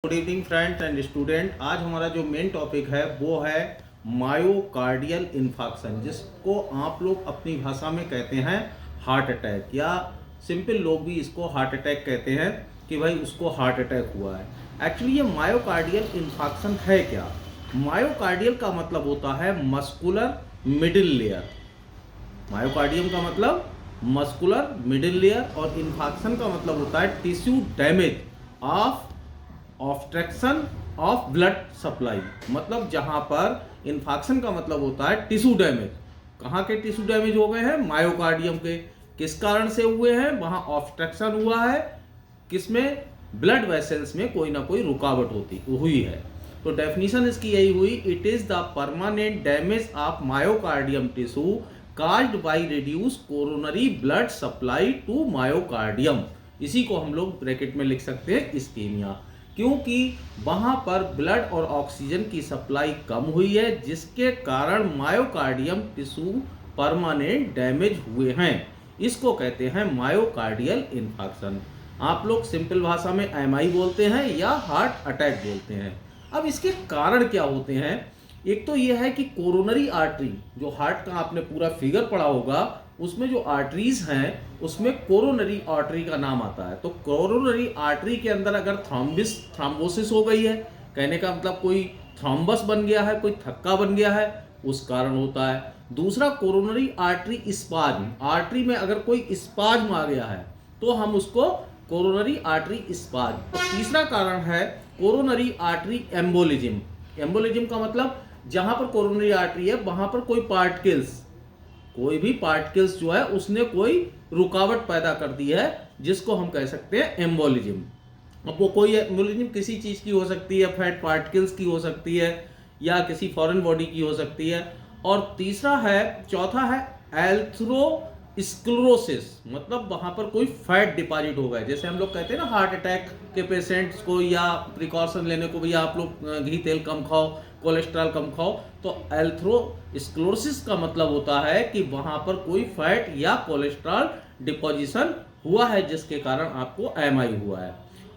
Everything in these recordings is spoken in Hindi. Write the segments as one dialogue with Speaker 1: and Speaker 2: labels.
Speaker 1: Good evening friends and student. आज हमारा जो मेन टॉपिक है वो है मायोकार्डियल इन्फार्क्शन, जिसको आप लोग अपनी भाषा में कहते हैं हार्ट अटैक, या सिंपल लोग भी इसको हार्ट अटैक कहते हैं कि भाई उसको हार्ट अटैक हुआ है। एक्चुअली ये मायोकार्डियल इन्फार्क्शन है क्या? मायोकार्डियल का मतलब होता है मस्कुलर मिडिल लेयर। मायोकार्डियम का मतलब मस्कुलर मिडिल लेयर और इन्फार्क्शन का मतलब होता है tissue damage of obstruction of blood supply. मतलब जहां पर इन्फार्क्शन का मतलब होता है टिश्यू डैमेज। कहाँ के टिश्यू डैमेज हो गए हैं? मायोकार्डियम के। किस कारण से हुए हैं? वहां ऑब्स्ट्रक्शन हुआ है, किसमें? ब्लड वेसल्स में कोई ना कोई रुकावट हुई है। तो डेफिनेशन इसकी यही हुई, it is the permanent damage of myocardium tissue caused by reduce coronary blood supply to myocardium. इसी को हम लोग ब्रैकेट में लिख सकते हैं इस्कीमिया, क्योंकि वहां पर ब्लड और ऑक्सीजन की सप्लाई कम हुई है, जिसके कारण मायोकार्डियम टिश्यू परमानेंट डैमेज हुए हैं। इसको कहते हैं मायोकार्डियल इन्फार्क्शन। आप लोग सिंपल भाषा में एमआई बोलते हैं या हार्ट अटैक बोलते हैं। अब इसके कारण क्या होते हैं? एक तो यह है कि कोरोनरी आर्टरी, जो हार्ट का आपने पूरा फिगर पढ़ा होगा, उसमें जो आर्टरीज हैं उसमें कोरोनरी आर्टरी का नाम आता है। तो कोरोनरी आर्टरी के अंदर अगर थ्रोम्बोसिस हो गई है, कहने का मतलब कोई थ्रोम्बस बन गया है, कोई थक्का बन गया है, उस कारण होता है। दूसरा, कोरोनरी आर्टरी स्पाज्म, आर्टरी में अगर कोई स्पाज्म आ गया है तो हम उसको कोरोनरी आर्टरी स्पाज्म। तो तीसरा कारण है कोरोनरी आर्टरी एम्बोलिज्म। एम्बोलिज्म का मतलब जहां पर कोरोनरी आर्टरी है वहां पर कोई भी पार्टिकल्स जो है उसने कोई रुकावट पैदा कर दी है, जिसको हम कह सकते हैं एम्बोलिज्म। अब वो कोई एम्बोलिज्म किसी चीज की हो सकती है, फैट पार्टिकल्स की हो सकती है, या किसी फॉरेन बॉडी की हो सकती है। और चौथा है एथेरोस्क्लेरोसिस, मतलब वहां पर कोई फैट डिपॉजिट हो गया। जैसे हम लोग कहते हैं ना हार्ट अटैक के पेशेंट्स को, या प्रिकॉशन लेने को, भैया आप लोग घी तेल कम खाओ, कोलेस्ट्रॉल कम खाओ। तो एथेरोस्क्लेरोसिस का मतलब होता है कि वहां पर कोई फैट या कोलेस्ट्रॉल डिपोजिशन हुआ है, जिसके कारण आपको एमआई हुआ है।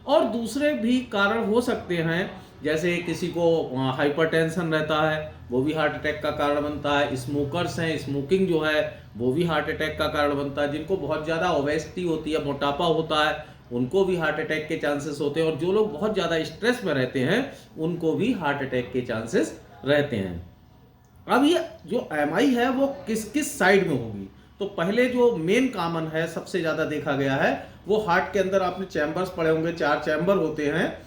Speaker 1: और दूसरे भी कारण हो सकते हैं, जैसे किसी को हाइपरटेंशन रहता है, वो भी हार्ट अटैक का कारण बनता है। स्मोकर्स हैं, स्मोकिंग जो है वो भी हार्ट अटैक का कारण बनता है। जिनको बहुत ज़्यादा ओबेसिटी होती है, मोटापा होता है, उनको भी हार्ट अटैक के चांसेस होते हैं। और जो लोग बहुत ज़्यादा स्ट्रेस में रहते हैं उनको भी हार्ट अटैक के चांसेस रहते हैं। अब ये जो एमआई है वो किस किस साइड में होगी? तो पहले जो मेन कॉमन है, सबसे ज़्यादा देखा गया है, वो हार्ट के अंदर आपने चैम्बर्स पढ़े होंगे, 4 चैम्बर होते हैं,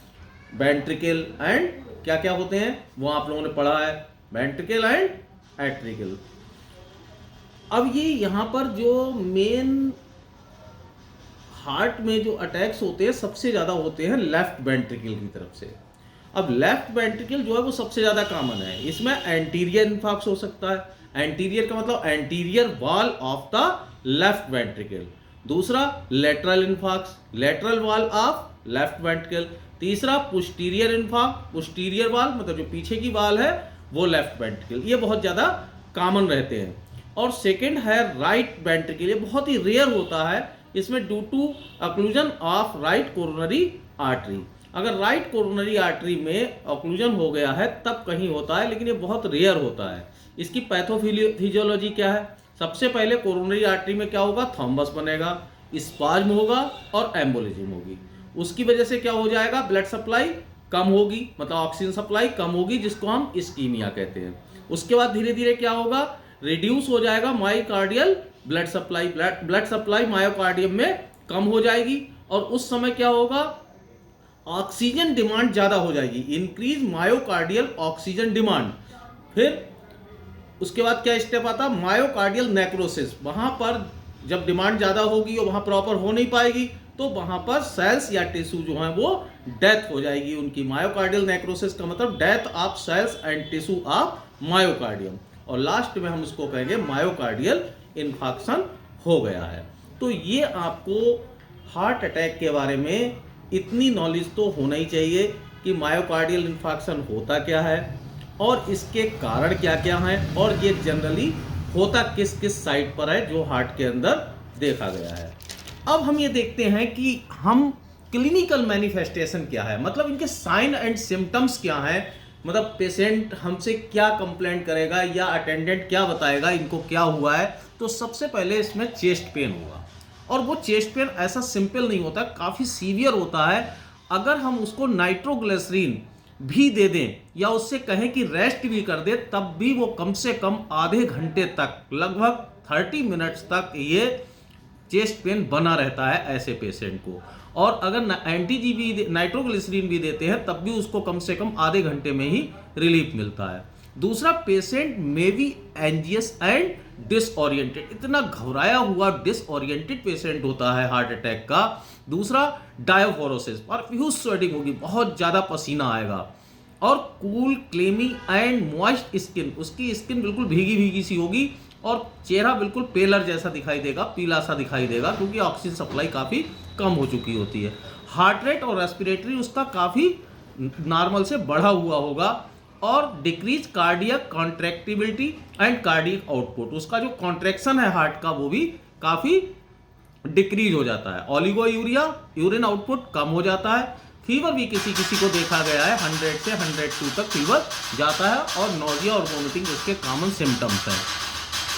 Speaker 1: वेंट्रिकल एंड क्या क्या होते हैं वो आप लोगों ने पढ़ा है, वेंट्रिकल एंड एट्रिकल। अब ये यहाँ पर जो मेन हार्ट में जो अटैक्स होते हैं सबसे ज़्यादा होते हैं लेफ्ट वेंट्रिकल की तरफ से। अब लेफ्ट वेंट्रिकल जो है वो सबसे ज़्यादा कॉमन है। इसमें एंटीरियर इन्फार्क्ट हो सकता है। एंटीरियर का मतलब anterior wall of the left ventricle. दूसरा, lateral infarct, lateral wall of left ventricle. तीसरा, पोस्टीरियर इन्फार्क्ट, पोस्टीरियर वॉल मतलब जो पीछे की वॉल है वो लेफ्ट वेंट्रिकल। ये बहुत ज़्यादा कॉमन रहते हैं। और सेकेंड है राइट वेंट्रिकल, ये बहुत ही रेयर होता है। इसमें due to occlusion of right coronary artery, अगर राइट कोरोनरी आर्टरी में ऑक्लूजन हो गया है तब कहीं होता है, लेकिन ये बहुत रेयर होता है। इसकी पैथोफिजियोलॉजी क्या है? सबसे पहले कोरोनरी आर्टरी में क्या होगा? थॉम्बस बनेगा, स्पाज्म होगा और एम्बोलिज्म होगी। उसकी वजह से क्या हो जाएगा? ब्लड सप्लाई कम होगी, मतलब ऑक्सीजन सप्लाई कम होगी, जिसको हम इस्कीमिया कहते हैं। उसके बाद धीरे धीरे क्या होगा? रिड्यूस हो जाएगा myocardial blood supply, blood supply myocardium में कम हो जाएगी। और उस समय क्या होगा? ऑक्सीजन डिमांड ज्यादा हो जाएगी, इंक्रीज मायोकार्डियल ऑक्सीजन डिमांड। फिर उसके बाद क्या स्टेप आता? Myocardial necrosis. वहां पर जब डिमांड ज्यादा होगी और वहां प्रॉपर हो नहीं पाएगी तो वहां पर सेल्स या टिश्यू जो है वो डेथ हो जाएगी उनकी। मायोकार्डियल नेक्रोसिस का मतलब death of cells and tissue of myocardium. और लास्ट में हम इसको कहेंगे मायोकार्डियल इन्फार्क्शन हो गया है। तो ये आपको हार्ट अटैक के बारे में इतनी नॉलेज तो होना ही चाहिए कि मायोकार्डियल इन्फार्क्शन होता क्या है और इसके कारण क्या क्या हैं, और ये जनरली होता किस किस साइड पर है जो हार्ट के अंदर देखा गया है। अब हम ये देखते हैं कि हम क्लिनिकल मैनिफेस्टेशन क्या है, मतलब इनके साइन एंड सिम्टम्स क्या हैं, मतलब पेशेंट हमसे क्या कंप्लेंट करेगा या अटेंडेंट क्या बताएगा इनको क्या हुआ है। तो सबसे पहले इसमें चेस्ट पेन होगा, और वो चेस्ट पेन ऐसा सिंपल नहीं होता, काफ़ी सीवियर होता है। अगर हम उसको नाइट्रोग्लिसरीन भी दे दें या उससे कहें कि रेस्ट भी कर दे, तब भी वो कम से कम आधे घंटे तक, लगभग 30 मिनट्स तक ये चेस्ट पेन बना रहता है ऐसे पेशेंट को। और अगर एंटी भी नाइट्रोग्लिसरीन भी देते हैं तब भी उसको कम से कम आधे घंटे में ही रिलीफ मिलता है। दूसरा, patient may be anxious and disoriented, इतना घबराया हुआ डिसओरिएंटेड पेशेंट होता है हार्ट अटैक का। दूसरा, डायोफोरोसिस, प्रोफ्यूज स्वेटिंग होगी, बहुत ज़्यादा पसीना आएगा। और cool, clammy and moist skin, उसकी स्किन बिल्कुल भीगी भीगी सी होगी और चेहरा बिल्कुल पेलर जैसा दिखाई देगा, पीला सा दिखाई देगा, क्योंकि ऑक्सीजन सप्लाई काफ़ी कम हो चुकी होती है। हार्ट रेट और रेस्पिरेटरी उसका काफ़ी नॉर्मल से बढ़ा हुआ होगा। और decrease cardiac contractibility and cardiac output, उसका जो कॉन्ट्रैक्शन है हार्ट का वो भी काफ़ी डिक्रीज हो जाता है। ओलिगोयूरिया, यूरिन आउटपुट कम हो जाता है। फीवर भी किसी किसी को देखा गया है 100 से 102 तक फीवर जाता है, और नोजिया और वोमिटिंग इसके कॉमन सिम्टम्स हैं।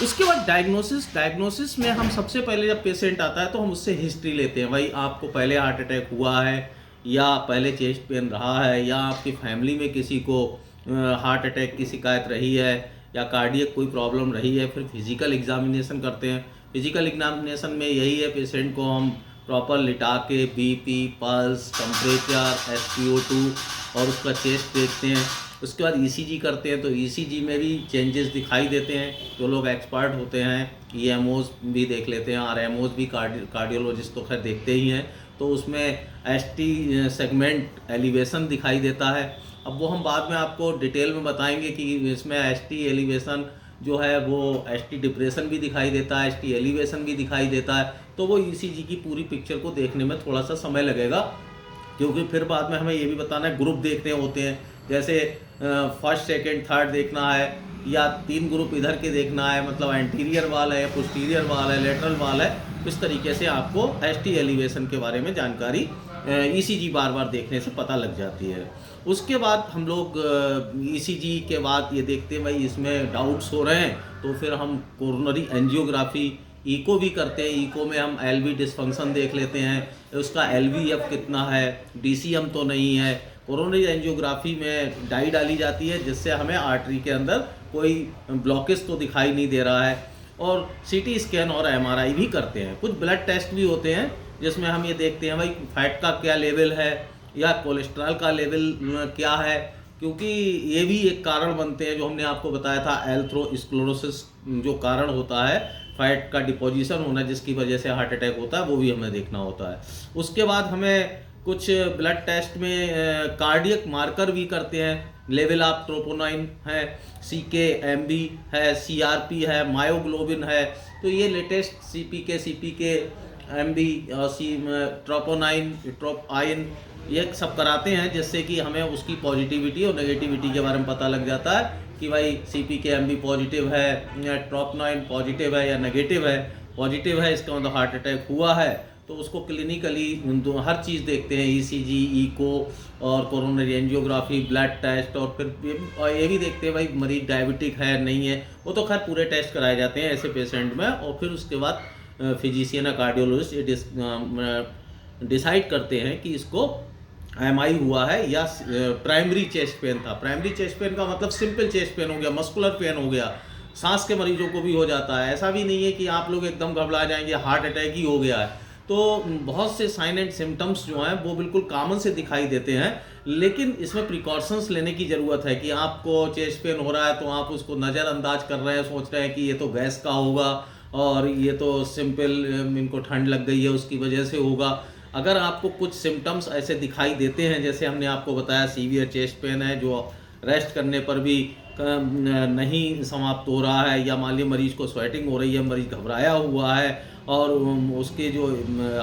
Speaker 1: उसके बाद डायग्नोसिस में हम सबसे पहले जब पेशेंट आता है तो हम उससे हिस्ट्री लेते हैं, भाई आपको पहले हार्ट अटैक हुआ है या पहले चेस्ट पेन रहा है या आपकी फैमिली में किसी को हार्ट अटैक की शिकायत रही है या कार्डियक कोई प्रॉब्लम रही है। फिर फिजिकल एग्जामिनेशन करते हैं। फिजिकल एग्जामिनेशन में यही है, पेशेंट को हम प्रॉपर लिटा के बीपी, पल्स, टेम्परेचर, SpO2 और उसका चेस्ट देखते हैं। उसके बाद ECG करते हैं, तो ECG में भी चेंजेस दिखाई देते हैं। जो लोग एक्सपर्ट होते हैं EMOs भी देख लेते हैं, RMOs भी, कार्डियोलॉजिस्ट तो खैर देखते ही हैं। तो उसमें ST सेगमेंट एलिवेशन दिखाई देता है। अब वो हम बाद में आपको डिटेल में बताएंगे कि इसमें ST एलिवेशन जो है वो ST डिप्रेशन भी दिखाई देता है, ST एलिवेशन भी दिखाई देता है। तो वो ECG की पूरी पिक्चर को देखने में थोड़ा सा समय लगेगा, क्योंकि फिर बाद में हमें ये भी बताना है, ग्रुप देखने होते हैं, जैसे फर्स्ट, सेकंड, थर्ड देखना है या 3 ग्रुप इधर के देखना है, मतलब एंटीरियर वाल है, पोस्टीरियर वाल है, लेटरल वाल है। इस तरीके से आपको ST एलिवेशन के बारे में जानकारी ECG बार बार देखने से पता लग जाती है। उसके बाद हम लोग ECG के बाद ये देखते हैं, भाई इसमें डाउट्स हो रहे हैं तो फिर हम कोरोनरी एंजियोग्राफी, ईको भी करते हैं। ईको में हम LV डिस्फंक्शन देख लेते हैं, उसका LVF कितना है, DCM तो नहीं है। कोरोनरी एंजियोग्राफी में डाई डाली जाती है जिससे हमें आर्टरी के अंदर कोई ब्लॉकेज तो दिखाई नहीं दे रहा है। और CT स्कैन और MRI भी करते हैं। कुछ ब्लड टेस्ट भी होते हैं जिसमें हम ये देखते हैं भाई फैट का क्या लेवल है या कोलेस्ट्रॉल का लेवल क्या है, क्योंकि ये भी एक कारण बनते हैं। जो हमने आपको बताया था एथेरोस्क्लेरोसिस जो कारण होता है, फैट का डिपोजिशन होना जिसकी वजह से हार्ट अटैक होता है, वो भी हमें देखना होता है। उसके बाद हमें कुछ ब्लड टेस्ट में कार्डियक मार्कर भी करते हैं, लेवल ऑफ ट्रोपोनाइन है, CK-MB है, CRP है, मायोग्लोबिन है। तो ये लेटेस्ट CPK, MB और ट्रोपोनाइन, ट्रोपाइन, ये सब कराते हैं, जिससे कि हमें उसकी पॉजिटिविटी और नेगेटिविटी के बारे में पता लग जाता है कि भाई CPK-MB पॉजिटिव है या ट्रोपोनाइन पॉजिटिव है या नेगेटिव है। पॉजिटिव है इसका मतलब हार्ट अटैक हुआ है, तो उसको क्लिनिकली हर चीज़ देखते हैं, ECG, ईको और कोरोनरी एंजियोग्राफी, ब्लड टेस्ट, और फिर ये भी देखते हैं भाई मरीज डायबिटिक है नहीं है। वो तो खैर पूरे टेस्ट कराए जाते हैं ऐसे पेशेंट में। और फिर उसके बाद फिजिशियन या कार्डियोलॉजिस्ट ये डिसाइड करते हैं कि इसको MI हुआ है या प्राइमरी चेस्ट पेन था। प्राइमरी चेस्ट पेन का मतलब सिंपल चेस्ट पेन हो गया, मस्कुलर पेन हो गया, सांस के मरीजों को भी हो जाता है। ऐसा भी नहीं है कि आप लोग एकदम घबरा जाएंगे हार्ट अटैक ही हो गया है। तो बहुत से साइन एंड सिम्टम्स जो हैं वो बिल्कुल कॉमन से दिखाई देते हैं, लेकिन इसमें प्रिकॉशंस लेने की ज़रूरत है कि आपको चेस्ट पेन हो रहा है तो आप उसको नज़रअंदाज कर रहे हैं, सोच रहे हैं कि ये तो गैस का होगा और ये तो सिंपल इनको ठंड लग गई है उसकी वजह से होगा। अगर आपको कुछ सिम्टम्स ऐसे दिखाई देते हैं, जैसे हमने आपको बताया सीवियर चेस्ट पेन है जो रेस्ट करने पर भी नहीं समाप्त हो रहा है, या मान लीजिए मरीज को स्वेटिंग हो रही है, मरीज घबराया हुआ है और उसके जो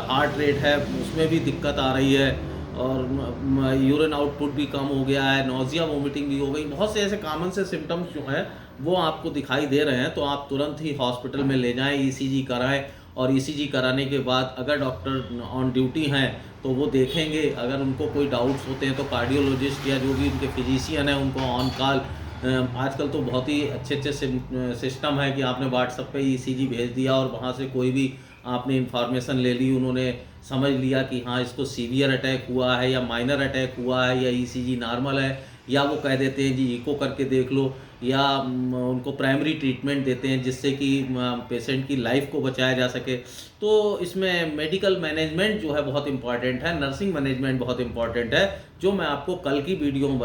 Speaker 1: हार्ट रेट है उसमें भी दिक्कत आ रही है और यूरिन आउटपुट भी कम हो गया है, नोजिया वोमिटिंग भी हो गई, बहुत से ऐसे कॉमन से सिम्टम्स जो हैं वो आपको दिखाई दे रहे हैं, तो आप तुरंत ही हॉस्पिटल में ले जाएं, ECG कराएं और ईसीजी कराने के बाद अगर डॉक्टर ऑन ड्यूटी हैं तो वो देखेंगे। अगर उनको कोई डाउट्स होते हैं तो कार्डियोलॉजिस्ट या जो भी उनके फिजिशियन हैं उनको ऑन कॉल, आजकल तो बहुत ही अच्छे सिस्टम है कि आपने व्हाट्सएप पे ईसीजी भेज दिया और वहाँ से कोई भी आपने इन्फॉर्मेशन ले ली, उन्होंने समझ लिया कि हाँ इसको सीवियर अटैक हुआ है या माइनर अटैक हुआ है या ईसीजी नॉर्मल है, या वो कह देते हैं जी इको करके देख लो, या उनको प्राइमरी ट्रीटमेंट देते हैं जिससे कि पेशेंट की लाइफ को बचाया जा सके। तो इसमें मेडिकल मैनेजमेंट जो है बहुत इंपॉर्टेंट है, नर्सिंग मैनेजमेंट बहुत इंपॉर्टेंट है, जो मैं आपको कल की वीडियो में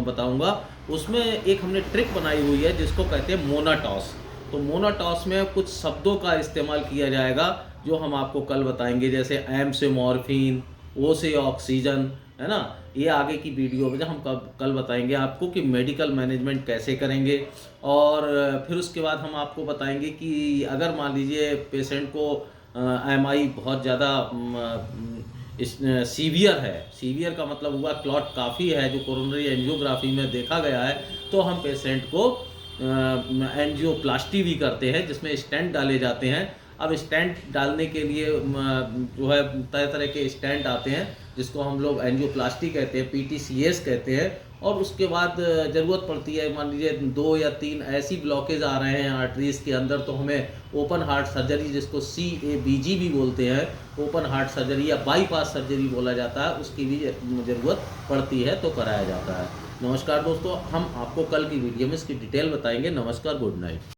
Speaker 1: बताऊंगा। उसमें एक हमने ट्रिक बनाई हुई है जिसको कहते हैं मोनाटॉस। तो मोनाटॉस में कुछ शब्दों का इस्तेमाल किया जाएगा जो हम आपको कल बताएंगे, जैसे एम से मॉर्फिन, ओ से ऑक्सीजन, है ना। ये आगे की वीडियो में हम कल बताएंगे आपको कि मेडिकल मैनेजमेंट कैसे करेंगे। और फिर उसके बाद हम आपको बताएंगे कि अगर मान लीजिए पेशेंट को एमआई बहुत ज़्यादा सीवियर है, सीवियर का मतलब हुआ क्लॉट काफ़ी है जो कोरोनरी एंजियोग्राफी में देखा गया है, तो हम पेशेंट को एंजियोप्लास्टी भी करते हैं जिसमें स्टेंट डाले जाते हैं। अब स्टेंट डालने के लिए जो है तरह तरह के स्टेंट आते हैं जिसको हम लोग एंजियोप्लास्टी कहते हैं, पीटीसीएस कहते हैं। और उसके बाद ज़रूरत पड़ती है, मान लीजिए 2 या 3 ऐसी ब्लॉकेज आ रहे हैं आर्टरीज के अंदर, तो हमें ओपन हार्ट सर्जरी जिसको CABG भी बोलते हैं, ओपन हार्ट सर्जरी या बाईपास सर्जरी बोला जाता है, उसकी भी ज़रूरत पड़ती है तो कराया जाता है। नमस्कार दोस्तों, हम आपको कल की वीडियो में इसकी डिटेल बताएंगे। नमस्कार, गुड नाइट।